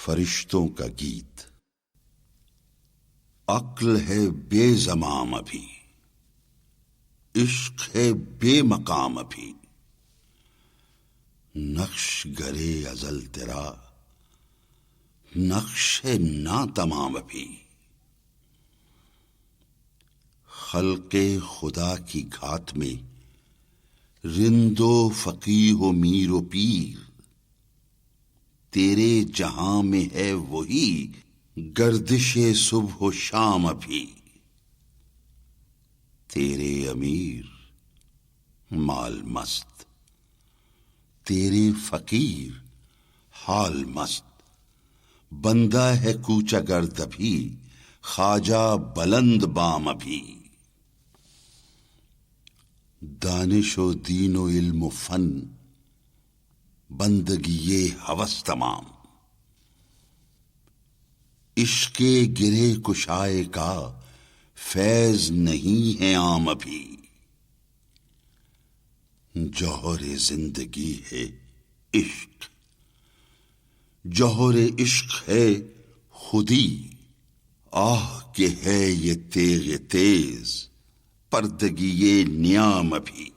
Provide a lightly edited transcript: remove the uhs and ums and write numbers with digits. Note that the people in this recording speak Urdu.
فرشتوں کا گیت۔ عقل ہے بے زمام ابھی، عشق ہے بے مقام ابھی، نقش گرے ازل تیرا نقش ہے نا تمام ابھی۔ خلق خدا کی گھات میں رند و فقیہ و میر و پیر، تیرے جہاں میں ہے وہی گردش صبح و شام ابھی۔ تیرے امیر مال مست، تیرے فقیر حال مست، بندہ ہے کوچہ گرد ابھی، خواجہ بلند بام ابھی۔ دانش و دین و علم و فن، بندگی یہ ہوس تمام، عشق گرہ کشائے کا فیض نہیں ہے عام ابھی۔ جوہر زندگی ہے عشق، جوہر عشق ہے خودی، آہ کہ ہے یہ تیغ تیز پردگی یہ نیام ابھی۔